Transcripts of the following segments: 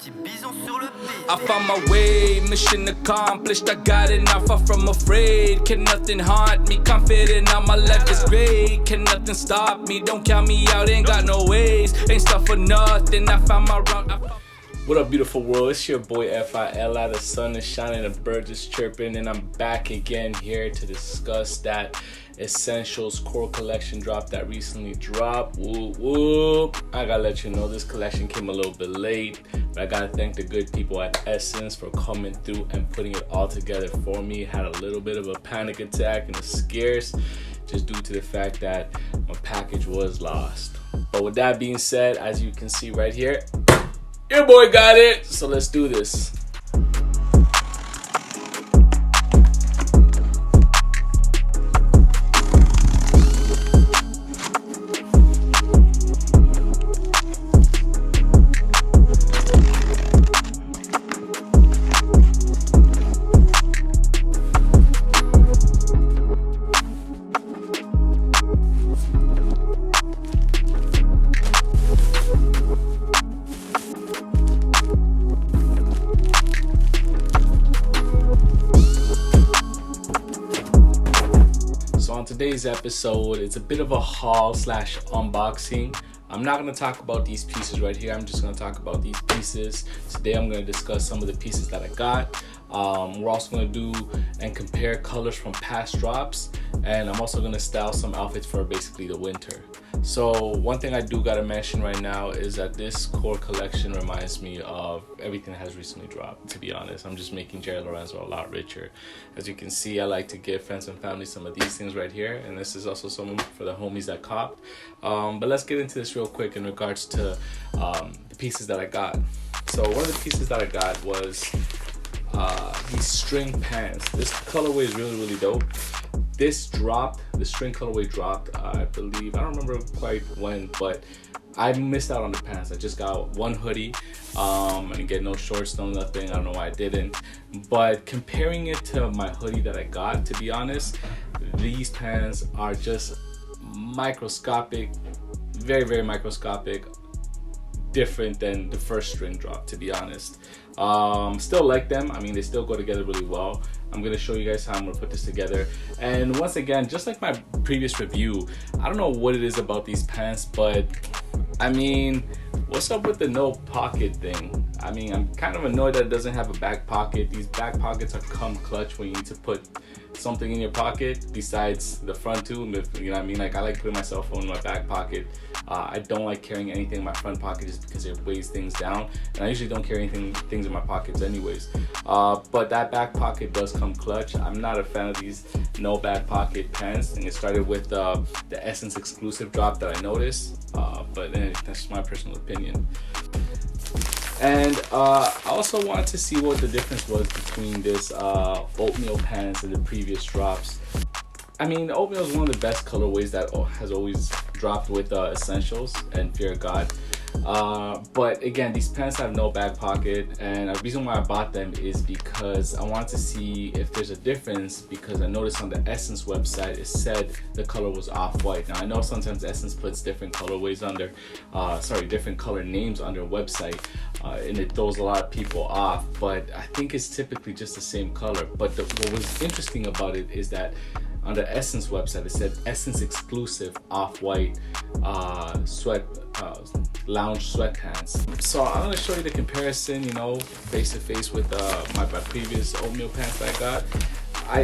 petit bison sur le beat. I found my way, mission accomplished. I got it, not far from afraid. Can nothing haunt me? Confident now my life is great. Can nothing stop me? Don't count me out, ain't got no ways. Ain't stuff for nothing. I found my route. What up, beautiful world? It's your boy Fili. The sun is shining, the birds is chirping, and I'm back again here to discuss that Essentials core collection drop that recently dropped. Whoop whoop. I gotta let you know this collection came a little bit late, but I gotta thank the good people at Essence for coming through and putting it all together for me. Had a little bit of a panic attack and a scares just due to the fact that my package was lost. But with that being said, as you can see right here, your boy got it. So let's do this. On today's episode, it's a bit of a haul slash unboxing. I'm not going to talk about these pieces right here. I'm just going to talk about these pieces. Today I'm going to discuss some of the pieces that I got. We're also going to do and compare colors from past drops, and I'm also going to style some outfits for basically the winter. So one thing I do got to mention right now is that this core collection reminds me of everything that has recently dropped. To be honest, I'm just making Jerry Lorenzo a lot richer. As you can see, I like to give friends and family some of these things right here, and this is also some for the homies that copped. But let's get into this real quick in regards to the pieces that I got. So one of the pieces that I got was these string pants. This colorway is really dope. This dropped, the string colorway dropped, I believe, I don't remember quite when, but I missed out on the pants. I just got one hoodie, and get no shorts, no nothing. I don't know why I didn't. But comparing it to my hoodie that I got, to be honest, these pants are just microscopic, very microscopic, different than the first string drop, to be honest. Still like them. I mean, they still go together really well. I'm gonna show you guys how I'm gonna put this together. And once again, just like my previous review, I don't know what it is about these pants, but I mean, what's up with the no pocket thing? I mean, I'm kind of annoyed that it doesn't have a back pocket. These back pockets are come clutch when you need to put something in your pocket besides the front two. You know what I mean? Like, I like putting my cell phone in my back pocket. I don't like carrying anything in my front pocket just because it weighs things down, and I usually don't carry things in my pockets anyways. But that back pocket does come clutch. I'm not a fan of these no back pocket pants, and it started with the Essence exclusive drop that I noticed, but that's my personal opinion. And I also wanted to see what the difference was between this oatmeal pants and the previous drops. I mean, oatmeal is one of the best colorways that has always dropped with Essentials and Fear God. But again, these pants have no back pocket, and the reason why I bought them is because I wanted to see if there's a difference, because I noticed on the Essence website it said the color was off-white. Now I know sometimes Essence puts different colorways under, different color names on their website, and it throws a lot of people off, but I think it's typically just the same color. But what was interesting about it is that on the Essence website, it said Essence exclusive off-white lounge sweatpants. So I'm gonna show you the comparison, you know, face to face with my previous oatmeal pants that I got.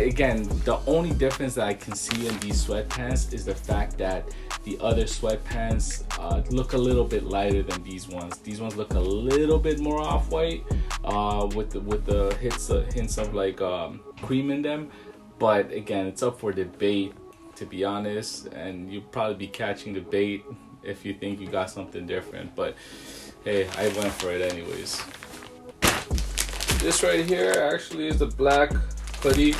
Again, the only difference that I can see in these sweatpants is the fact that the other sweatpants look a little bit lighter than these ones. These ones look a little bit more off-white, with the hints of like cream in them. But again, it's up for debate, to be honest, and you'll probably be catching the bait if you think you got something different. But hey, I went for it anyways. This right here actually is the black hoodie.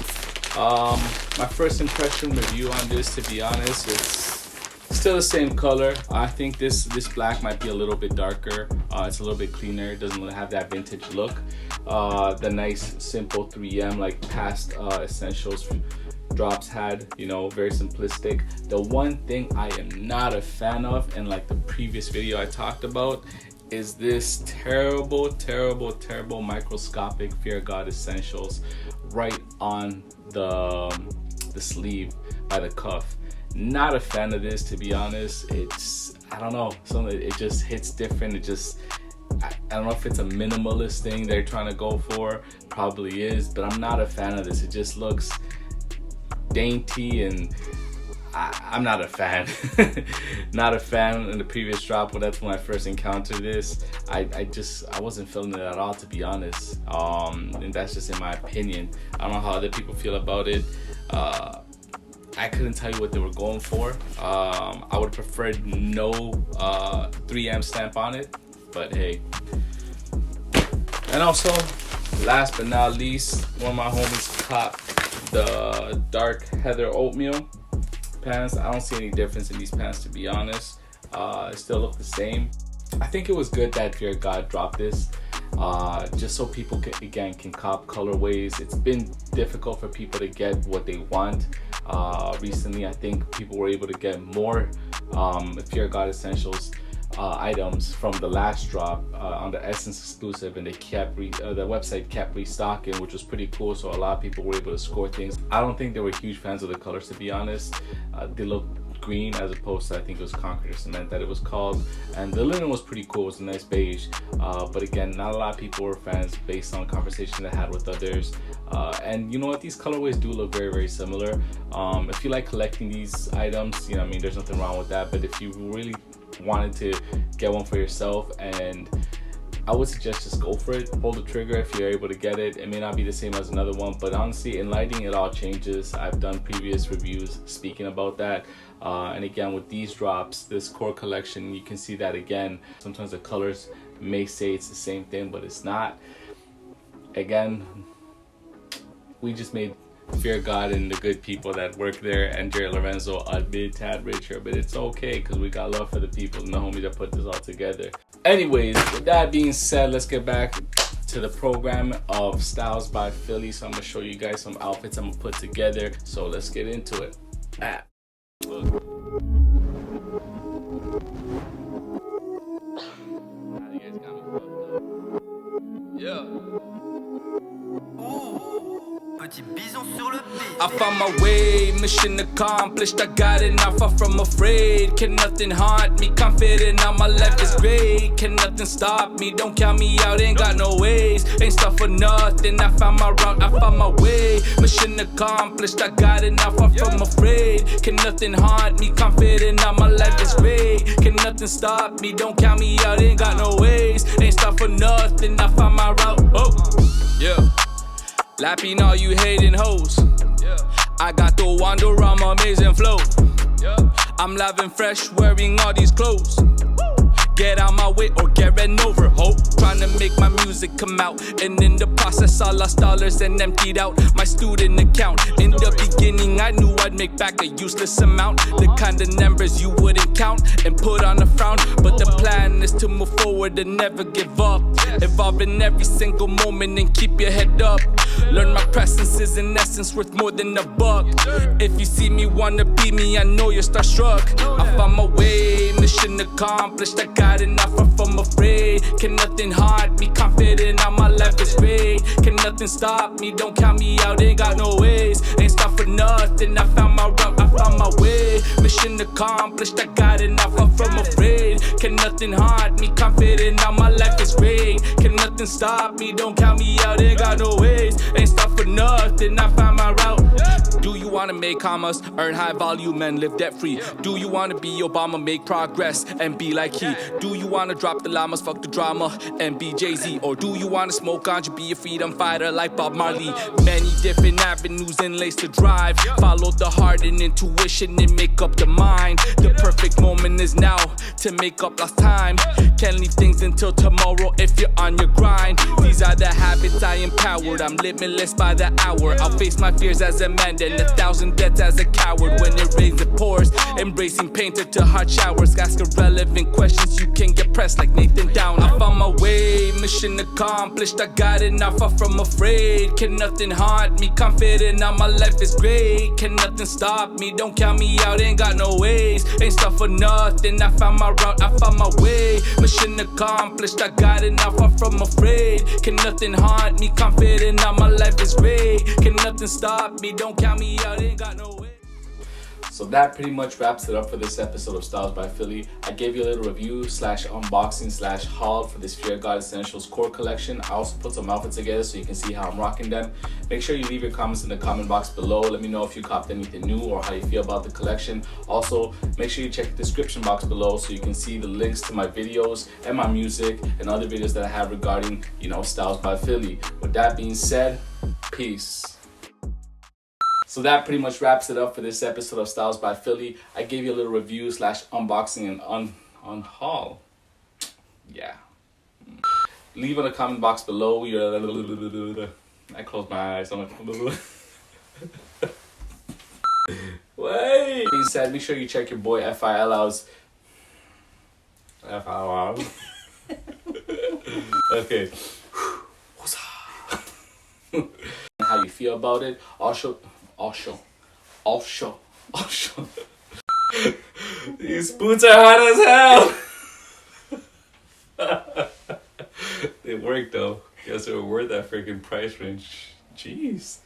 My first impression review on this, to be honest, it's still the same color. I think this black might be a little bit darker. It's a little bit cleaner. It doesn't have that vintage look. The nice simple 3M like past Essentials drops had, you know, very simplistic. The one thing I am not a fan of, and like the previous video I talked about, is this terrible microscopic Fear God Essentials right on the sleeve by the cuff. Not a fan of this, to be honest. It's, I don't know, it just hits different. It just, I don't know if it's a minimalist thing they're trying to go for. Probably is, but I'm not a fan of this. It just looks dainty, and I'm not a fan. Not a fan in the previous drop. Well, that's when I first encountered this. I wasn't feeling it at all, to be honest. And that's just in my opinion. I don't know how other people feel about it. I couldn't tell you what they were going for. I would have preferred no 3M stamp on it, but hey. And also, last but not least, one of my homies caught the dark heather oatmeal pants. I don't see any difference in these pants, to be honest. It still look the same. I think it was good that Fear God dropped this, just so people can cop colorways. It's been difficult for people to get what they want. Recently, I think people were able to get more Fear God Essentials items from the last drop on the Essence exclusive, and they kept the website kept restocking, which was pretty cool. So a lot of people were able to score things. I don't think they were huge fans of the colors, to be honest. They look green as opposed to, I think it was concrete or cement that it was called, and the linen was pretty cool. It was a nice beige, but again, not a lot of people were fans based on conversation I had with others. And you know what, these colorways do look very similar. If you like collecting these items, you know, I mean, there's nothing wrong with that. But if you really wanted to get one for yourself, and I would suggest just go for it. Pull the trigger if you're able to get it. It may not be the same as another one, but honestly, in lighting, it all changes. I've done previous reviews speaking about that. And again, with these drops, this core collection, you can see that again. Sometimes the colors may say it's the same thing, but it's not. Again, we just made Fear God and the good people that work there and Jerry Lorenzo a bit tad richer, but it's okay because we got love for the people and the homies that put this all together. Anyways, with that being said, let's get back to the program of Styles by Fili. So I'm gonna show you guys some outfits I'm gonna put together. So let's get into it. Yeah. I found my way, mission accomplished. I got it, now far from afraid. Can nothing haunt me, confident now my life is great. Can nothing stop me, don't count me out, ain't got no ways. Ain't stuff for nothing, I found my route, I found my way. Mission accomplished, I got it, now far from afraid. Can nothing haunt me, confident now my life is great. Can nothing stop me, don't count me out, ain't got no ways. Ain't stuff for nothing, I found my route, oh, yeah. Lapping all you hating hoes. I got the Wonderama amazing flow. I'm live and fresh wearing all these clothes. Get out my way or get ran over, ho. Trying to make my music come out, and in the process I lost dollars and emptied out my student account. In the beginning I knew I'd make back a useless amount, the kind of numbers you wouldn't count and put on a frown. But the plan is to move forward and never give up. Evolve in every single moment and keep your head up. Learn my presence is in essence worth more than a buck. If you see me wanna be me, I know you're starstruck. I found my way, mission accomplished. I got enough, I'm from afraid. Can nothing haunt me, confident now my life is great. Can nothing stop me, don't count me out, ain't got no ways. Ain't stop for nothing, I found my route, I found my way. Mission accomplished, I got enough, I'm from afraid. Can nothing haunt me, confident now my life is great. Can nothing stop me, don't count me out, ain't got no ways. Ain't stop for nothing, I found my route. Do you wanna make commas, earn high volume and live debt free? Do you wanna be Obama, make progress and be like he? Do you wanna drop the llamas, fuck the drama and be Jay-Z? Or do you wanna smoke ganja, be a freedom fighter like Bob Marley? Many different avenues and lanes to drive. Follow the heart and intuition and make up the mind. The perfect moment is now to make up lost time. Can't leave things until tomorrow if you're on your grind. These are the habits I empowered, I'm limitless by the hour. I'll face my fears as a man, then 1,000 1,000 deaths as a coward. When it rains, it pours. Embracing painter to hot showers. Ask irrelevant questions, you can get pressed like Nathan Down. I found my way, mission accomplished. I got it, not far from afraid. Can nothing haunt me? Confident now my life is great. Can nothing stop me? Don't count me out, ain't got no ways. Ain't stuff for nothing. I found my route, I found my way. Mission accomplished. I got it, not far from afraid. Can nothing haunt me? Confident now my life is great. Can nothing stop me? Don't count me out, ain't got no way. So that pretty much wraps it up for this episode of Styles by Fili. I gave you a little review slash unboxing slash haul for this Fear God Essentials core collection. I also put some outfits together so you can see how I'm rocking them. Make sure you leave your comments in the comment box below. Let me know if you copped anything new or how you feel about the collection. Also, make sure you check the description box below so you can see the links to my videos and my music and other videos that I have regarding, Styles by Fili. With that being said, peace. So that pretty much wraps it up for this episode of Styles by Fili. I gave you a little review slash unboxing and haul. Yeah. Leave in the comment box below. I closed my eyes. I'm like, wait. Being said, make sure you check your boy FIL's. Okay. How you feel about it? Also. These boots are hot as hell. They work though. Guess they're worth that freaking price range. Jeez.